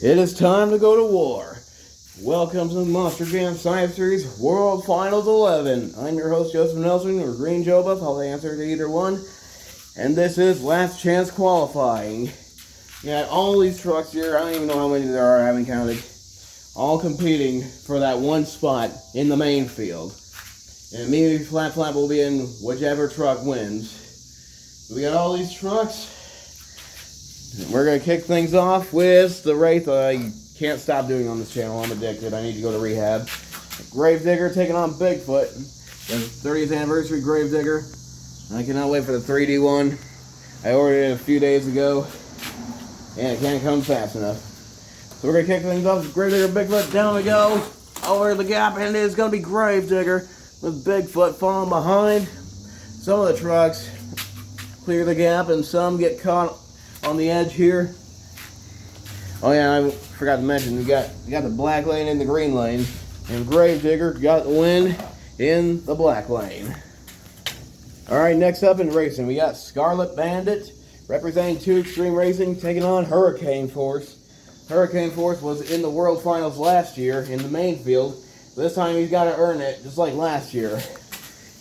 It is time to go to war. Welcome to the Monster Jam Science Series World Finals 11. I'm your host, Joseph Nelson, or Green Jobuff. I'll answer to either one. And this is last chance qualifying. You got all these trucks here. I don't even know how many there are. I haven't counted. All competing for that one spot in the main field. And me and Flap Flap will be in whichever truck wins. We got all these trucks. We're going to kick things off with the race I can't stop doing on this channel. I'm addicted. I need to go to rehab. Gravedigger taking on Bigfoot. The 30th anniversary Gravedigger. I cannot wait for the 3D one. I ordered it a few days ago. And it can't come fast enough. So we're going to kick things off with Gravedigger, Bigfoot. Down we go. Over the gap. And it is going to be Gravedigger with Bigfoot falling behind. Some of the trucks clear the gap and some get caught on the edge here. Oh yeah, I forgot to mention, we got the black lane and the green lane, and Gravedigger got the win in the black lane. Alright, next up in racing, we got Scarlet Bandit representing 2 Extreme Racing taking on Hurricane Force. Hurricane Force was in the World Finals last year in the main field. This time he's got to earn it, just like last year.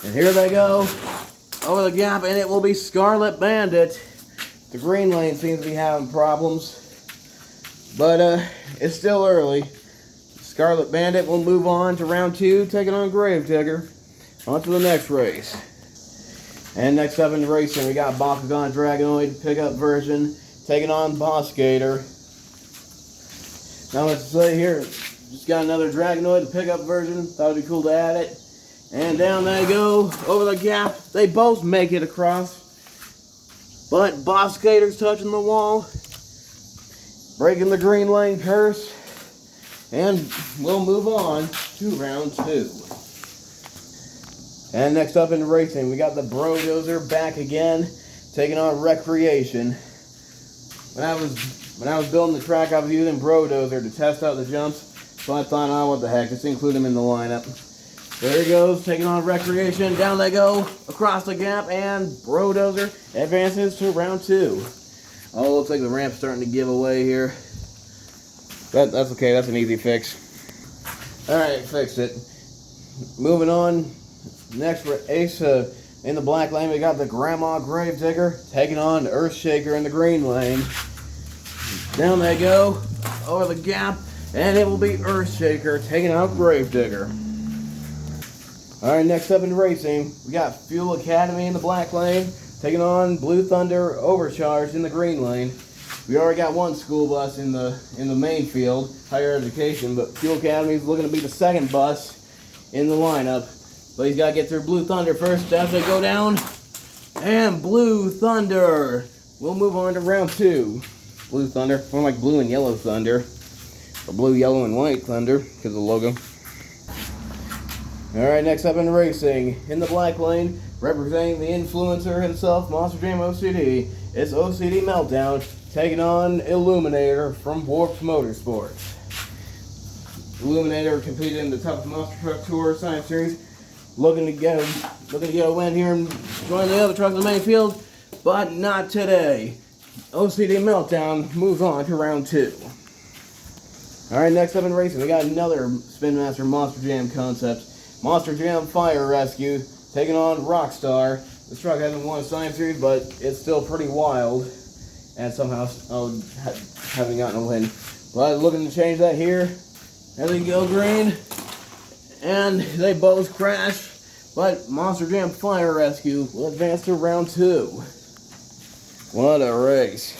And here they go, over the gap, and it will be Scarlet Bandit. The green lane seems to be having problems, but it's still early. Scarlet Bandit will move on to round 2, taking on Gravedigger. On to the next race. And next up in the racing, we got Bakugan Dragonoid pickup version, taking on Boss Gator. Not much to say here. Just got another Dragonoid pickup version. Thought it'd be cool to add it. And down they go, over the gap. They both make it across. But Boss Gator's touching the wall, breaking the green lane curse, and we'll move on to round 2. And next up in racing, we got the Brodozer back again, taking on Recreation. When I was building the track, I was using Brodozer to test out the jumps, so I thought, oh, what the heck, just include him in the lineup. There he goes, taking on Recreation. Down they go, across the gap, and Brodozer advances to round 2. Oh, looks like the ramp's starting to give away here. But that's okay, that's an easy fix. Alright, fixed it. Moving on, next for Ace in the black lane, we got the Grandma Gravedigger taking on Earthshaker in the green lane. Down they go, over the gap, and it will be Earthshaker taking out Gravedigger. Alright, next up in racing, we got Fuel Academy in the black lane, taking on Blue Thunder Overcharged in the green lane. We already got one school bus in the main field, higher education, but Fuel Academy is looking to be the second bus in the lineup. But he's got to get through Blue Thunder first as they go down. And Blue Thunder will move on to round 2. Blue Thunder, more like Blue and Yellow Thunder, or Blue, Yellow, and White Thunder, because of the logo. Alright, next up in racing, in the black lane, representing the influencer himself, Monster Jam OCD, it's OCD Meltdown, taking on Illuminator from Warped Motorsports. Illuminator competed in the Toughest Monster Truck Tour Science Series, looking to get a win here and join the other trucks in the main field, but not today. OCD Meltdown moves on to round 2. Alright, next up in racing, we got another Spin Master Monster Jam concept. Monster Jam Fire Rescue taking on Rockstar. This truck hasn't won a Science Series, but it's still pretty wild. And somehow haven't gotten a win. But looking to change that here. There they go, green. And they both crash. But Monster Jam Fire Rescue will advance to round 2. What a race.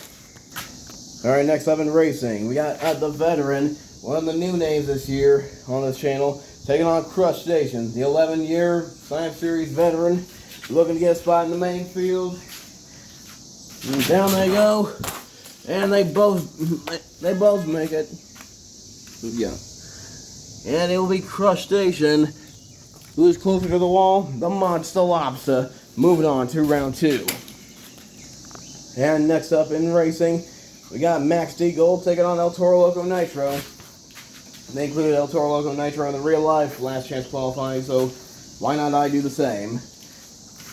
Alright, next up in racing, we got the Veteran, one of the new names this year on this channel, taking on Crush Station, the 11-year Science Series veteran, looking to get a spot in the main field. And down they go, and they both make it. Yeah. And it will be Crush Station, who is closer to the wall, the Monster Lobster, moving on to round 2. And next up in racing, we got Max D Gold taking on El Toro Loco Nitro. They included El Toro Loco Nitro in the real life last chance qualifying, so why not I do the same?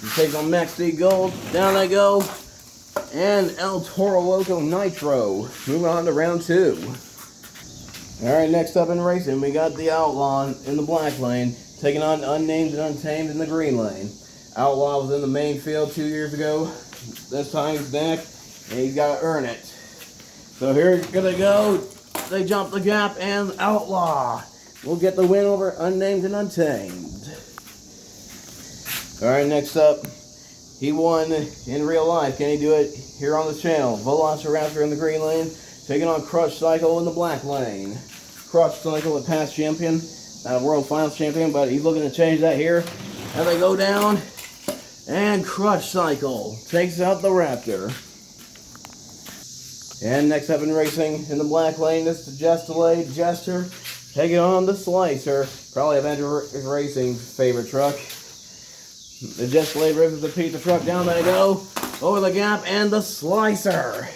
He takes on Max D Gold, down they go, and El Toro Loco Nitro. Moving on to round 2. Alright, next up in racing, we got the Outlaw in the black lane, taking on Unnamed and Untamed in the green lane. Outlaw was in the main field 2 years ago. This time he's back, and he's got to earn it. So here gonna go. They jump the gap, and Outlaw will get the win over Unnamed and Untamed. Alright, next up, he won in real life. Can he do it here on the channel? Velociraptor in the green lane, taking on Crush Cycle in the black lane. Crush Cycle, a past champion, not a World Finals champion, but he's looking to change that here. And they go down, and Crush Cycle takes out the Raptor. And next up in racing, in the black lane, this is the Delayed Jester, taking on the Slicer, probably Avenger Racing's favorite truck. The Delayed rivers the pizza truck, down they go, over the gap, and the Slicer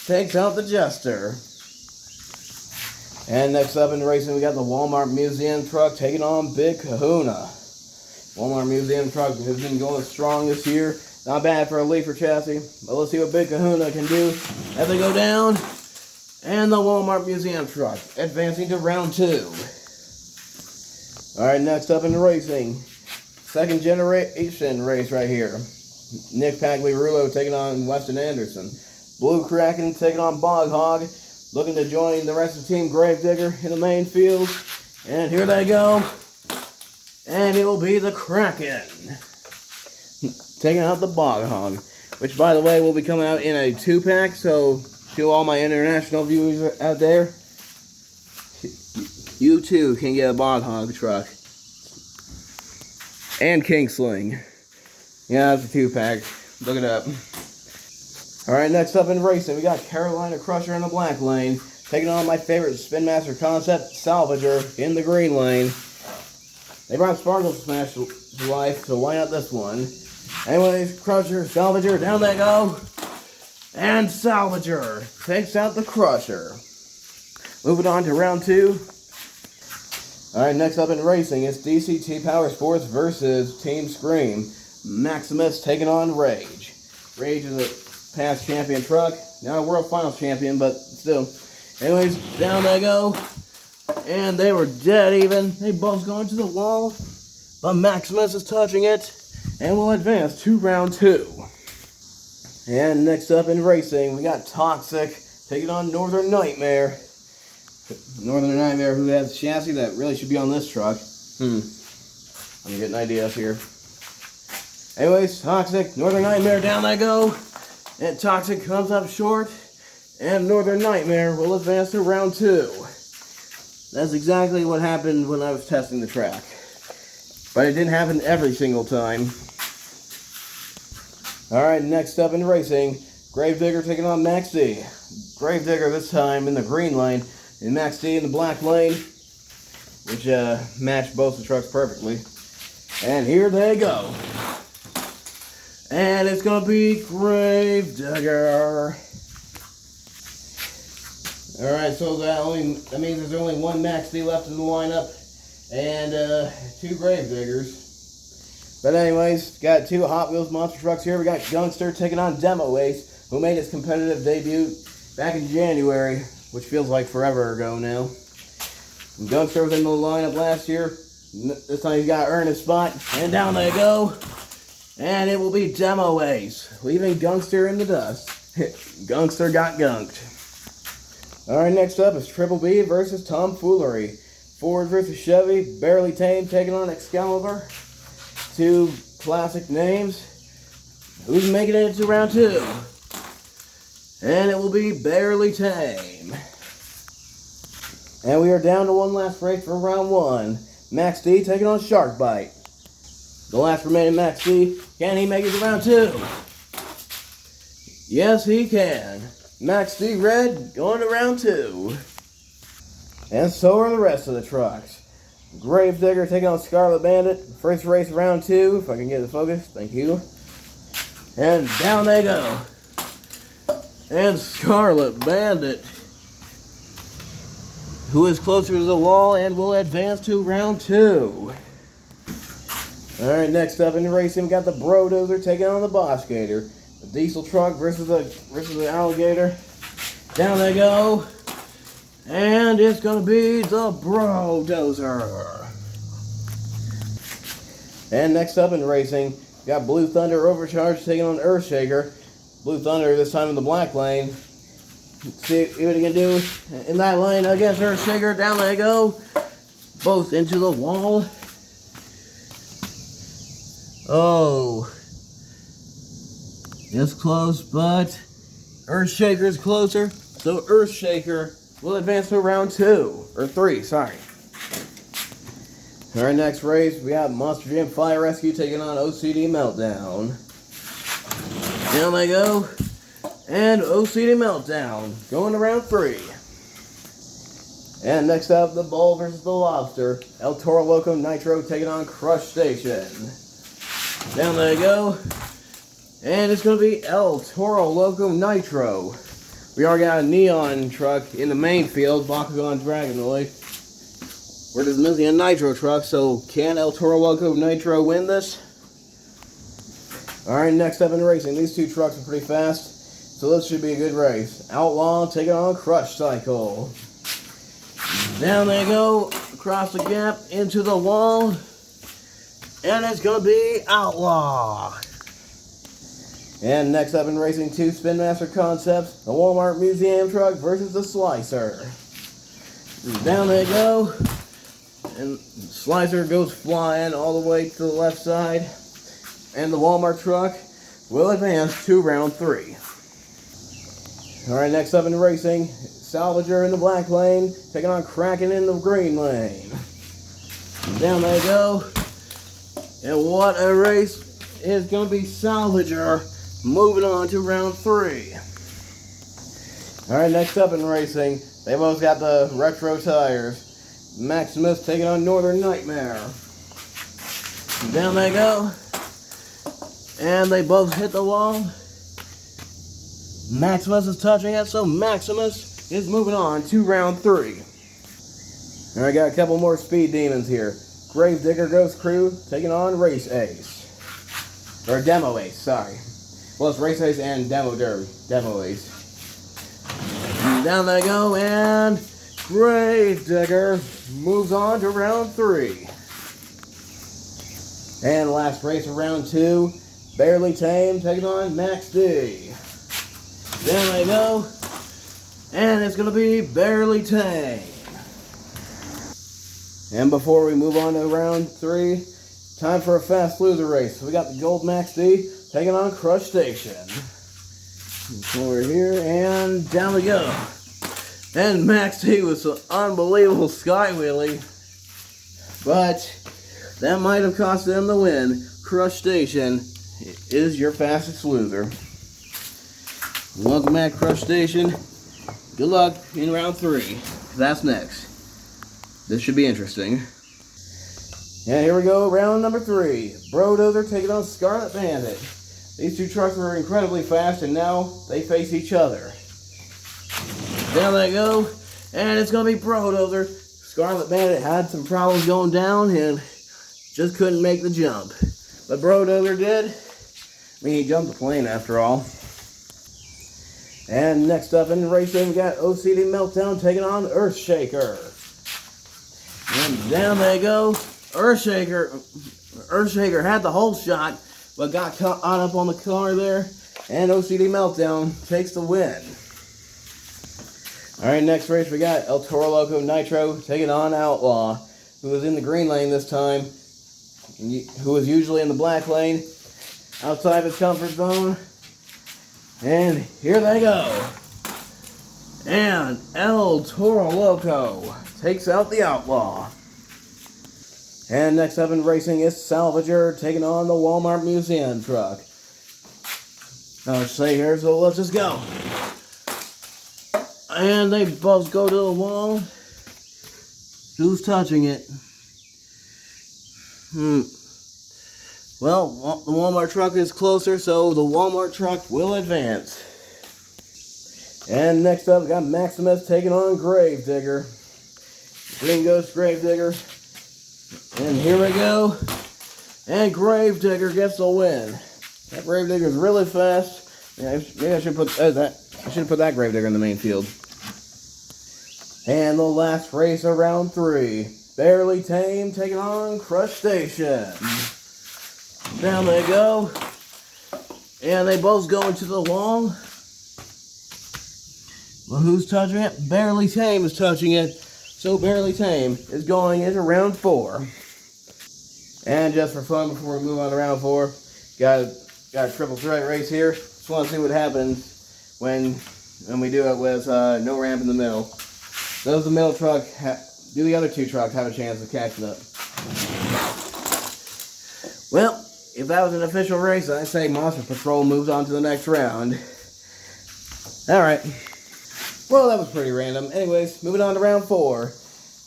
takes out the Jester. And next up in racing, we got the Walmart Museum truck taking on Big Kahuna. Walmart Museum truck has been going strong this year. Not bad for a Leafer chassis, but let's see what Big Kahuna can do as they go down. And the Walmart Museum truck advancing to round 2. Alright, next up in racing, second generation race right here. Nick Pagliarulo taking on Weston Anderson. Blue Kraken taking on Bog Hog, looking to join the rest of the team Gravedigger in the main field. And here they go. And it will be the Kraken taking out the Bog Hog, which, by the way, will be coming out in a 2-pack. So, to all my international viewers out there, you too can get a Bog Hog truck. And King Sling. Yeah, that's a 2-pack. Look it up. Alright, next up in racing, we got Carolina Crusher in the black lane, taking on my favorite Spin Master concept, Salvager, in the green lane. They brought Sparkle Smash to life, so why not this one? Anyways, Crusher, Salvager, down they go. And Salvager takes out the Crusher. Moving on to round 2. Alright, next up in racing, it's DCT Power Sports versus Team Scream. Maximus taking on Rage. Rage is a past champion truck, not a World Finals champion, but still. Anyways, down they go. And they were dead even. They both go into the wall. But Maximus is touching it and will advance to round 2. And next up in racing, we got Toxic taking on Northern Nightmare. Northern Nightmare, who has a chassis that really should be on this truck. I'm getting ideas here. Anyways, Toxic, Northern Nightmare, down they go. And Toxic comes up short. And Northern Nightmare will advance to round 2. That's exactly what happened when I was testing the track. But it didn't happen every single time. Alright, next up in racing, Gravedigger taking on Max D. Gravedigger this time in the green lane, and Max D in the black lane, which matched both the trucks perfectly. And here they go. And it's going to be Gravedigger. Alright, so that means there's only one Max D left in the lineup, and 2 Gravediggers. But anyways, got 2 Hot Wheels monster trucks here. We got Gungster taking on Demo Ace, who made his competitive debut back in January, which feels like forever ago now. And Gungster was in the lineup last year. This time he's got to earn his spot, and down they go. And it will be Demo Ace, leaving Gungster in the dust. Gungster got gunked. Alright, next up is Triple B versus Tomfoolery. Ford versus Chevy, Barely Tamed taking on Excalibur. 2 classic names. Who's making it to round 2? And it will be Barely Tamed. And we are down to one last race for round 1. Max D taking on Shark Bite. The last remaining Max D, can he make it to round 2? Yes, he can. Max D Red going to round 2. And so are the rest of the trucks. Gravedigger taking on Scarlet Bandit. First race round 2, if I can get the focus, thank you. And down they go. And Scarlet Bandit, who is closer to the wall and will advance to round 2. Alright, next up in the racing, we got the Brodozer taking on the Boss Gator. The diesel truck versus the alligator. Down they go. And it's going to be the Bro-Dozer. And next up in racing, we got Blue Thunder Overcharge taking on Earthshaker. Blue Thunder this time in the black lane. Let's see what he can do in that lane against Earthshaker. Down they go. Both into the wall. Oh. It's close, but Earthshaker is closer. So Earthshaker will advance to round 2. Or 3, sorry. Our next race, we have Monster Jam Fire Rescue taking on OCD Meltdown. Down they go. And OCD Meltdown going to round 3. And next up, the Bull versus the Lobster. El Toro Loco Nitro taking on Crush Station. Down they go. And it's going to be El Toro Loco Nitro. We already got a Neon truck in the main field, Bakugan Dragonoid. We're just missing a Nitro truck, so can El Toro Loco Nitro win this? Alright, next up in racing. These two trucks are pretty fast, so this should be a good race. Outlaw taking on Crush Cycle. Down they go, across the gap, into the wall. And it's going to be Outlaw. And next up in racing, 2 Spin Master Concepts, the Walmart Museum truck versus the Slicer. Down they go. And Slicer goes flying all the way to the left side. And the Walmart truck will advance to round 3. Alright, next up in racing, Salvager in the black lane, taking on Kraken in the green lane. Down they go. And what a race. It's going to be Salvager moving on to round 3. Alright, next up in racing, they both got the retro tires. Maximus taking on Northern Nightmare. Down they go. And they both hit the wall. Maximus is touching it, so Maximus is moving on to round 3. Alright, got a couple more Speed Demons here. Gravedigger Ghost Crew taking on Race Ace. Or Demo Ace, sorry. Well, it's Race Ace and Demo Derby. Demo Ace. Down they go, and Gravedigger moves on to round 3. And last race of round 2, Barely Tame taking on Max D. Down they go, and it's going to be Barely Tame. And before we move on to round 3, time for a fast loser race. So we got the Gold Max D taking on Crush Station. Over here, and down we go. And Max D was an unbelievable sky wheelie. But that might have cost them the win. Crush Station is your fastest loser. Welcome back, Crush Station. Good luck in round 3. That's next. This should be interesting. And here we go, round number 3. Bro-Dozer taking on Scarlet Bandit. These two trucks were incredibly fast, and now they face each other. Down they go, and it's going to be Bro-Dozer. Scarlet Bandit had some problems going down and just couldn't make the jump. But Bro-Dozer did. I mean, he jumped the plane after all. And next up in the racing, we got OCD Meltdown taking on Earthshaker. And down they go. Earthshaker had the whole shot, but got caught up on the car there. And OCD Meltdown takes the win. Alright, next race we got El Toro Loco Nitro taking on Outlaw, who was in the green lane this time, who was usually in the black lane, outside of his comfort zone. And here they go. And El Toro Loco takes out the Outlaw. And next up in racing is Salvager taking on the Walmart Museum truck. I'll say here, so let's just go. And they both go to the wall. Who's touching it? Well, the Walmart truck is closer, so the Walmart truck will advance. And next up, we got Maximus taking on Gravedigger. Green Ghost Gravedigger. And here we go. And Gravedigger gets the win. That Gravedigger is really fast. Yeah, maybe I should put that. I should put that Gravedigger in the main field. And the last race of round 3. Barely Tame taking on Crustacean. Down they go. And they both go into the long. Well, who's touching it? Barely Tame is touching it. So Barely Tame is going into round 4. And just for fun, before we move on to round 4, got a triple threat race here. Just want to see what happens when we do it with no ramp in the middle. Does the middle truck, do the other 2 trucks have a chance of catching up? Well, if that was an official race, I'd say Monster Patrol moves on to the next round. Alright. Well, that was pretty random. Anyways, moving on to round 4.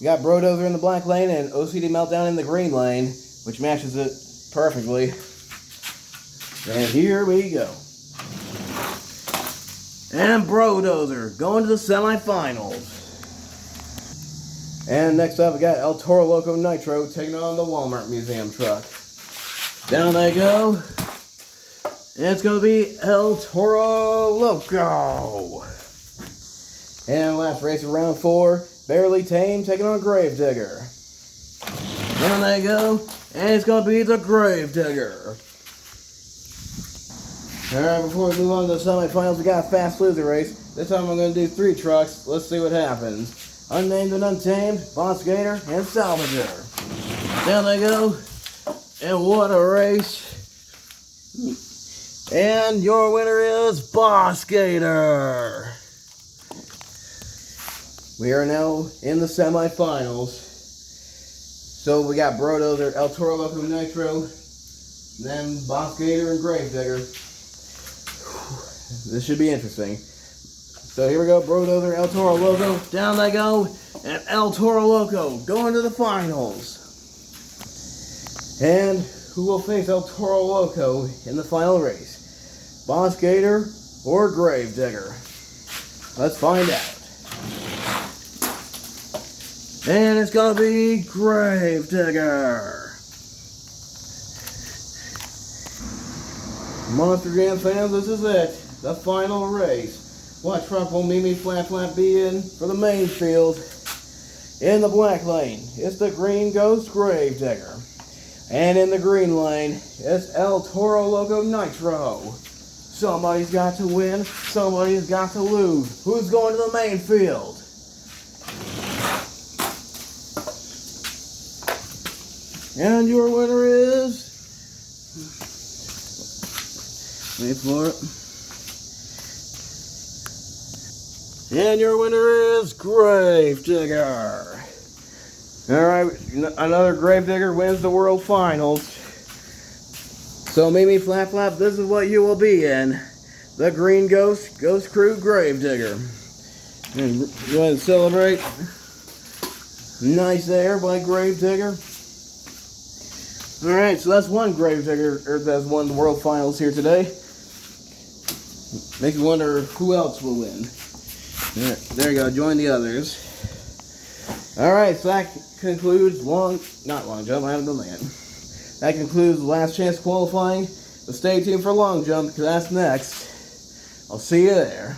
We got Brodozer in the black lane and OCD Meltdown in the green lane, which matches it perfectly. And here we go. And Brodozer going to the semifinals. And next up, we got El Toro Loco Nitro taking on the Walmart Museum truck. Down they go. And it's going to be El Toro Loco. And last race of round 4, Barely Tame taking on Gravedigger. Down they go. And it's going to be the Gravedigger. Alright, before we move on to the semifinals, we got a fast loser race. This time I'm going to do 3 trucks. Let's see what happens. Unnamed and Untamed, Boss Gator, and Salvager. Down they go. And what a race. And your winner is Boss Gator. We are now in the semifinals. So we got Brodozer, El Toro Loco Nitro, then Boss Gator and Gravedigger. This should be interesting. So here we go, Brodozer, El Toro Loco, down they go, and El Toro Loco going to the finals. And who will face El Toro Loco in the final race? Boss Gator or Gravedigger? Let's find out. And it's gonna be Gravedigger. Monster Jam fans, this is it. The final race. What truck will Mimi Flap Flap be in for the main field? In the black lane, it's the Green Ghost Gravedigger. And in the green lane, it's El Toro Loco Nitro. Somebody's got to win, somebody's got to lose. Who's going to the main field? And your winner is... Wait for it. And your winner is Gravedigger. Alright, another Gravedigger wins the World Finals. So Mimi Flap Flap, this is what you will be in. The Green Ghost Crew Gravedigger. And go ahead and celebrate. Nice there by Gravedigger. Alright, so that's one Gravedigger, or that's one of the World Finals here today. Makes you wonder who else will win. There you go, join the others. Alright, so that concludes not long jump, I haven't done that. That concludes the last chance qualifying. But stay tuned for long jump, because that's next. I'll see you there.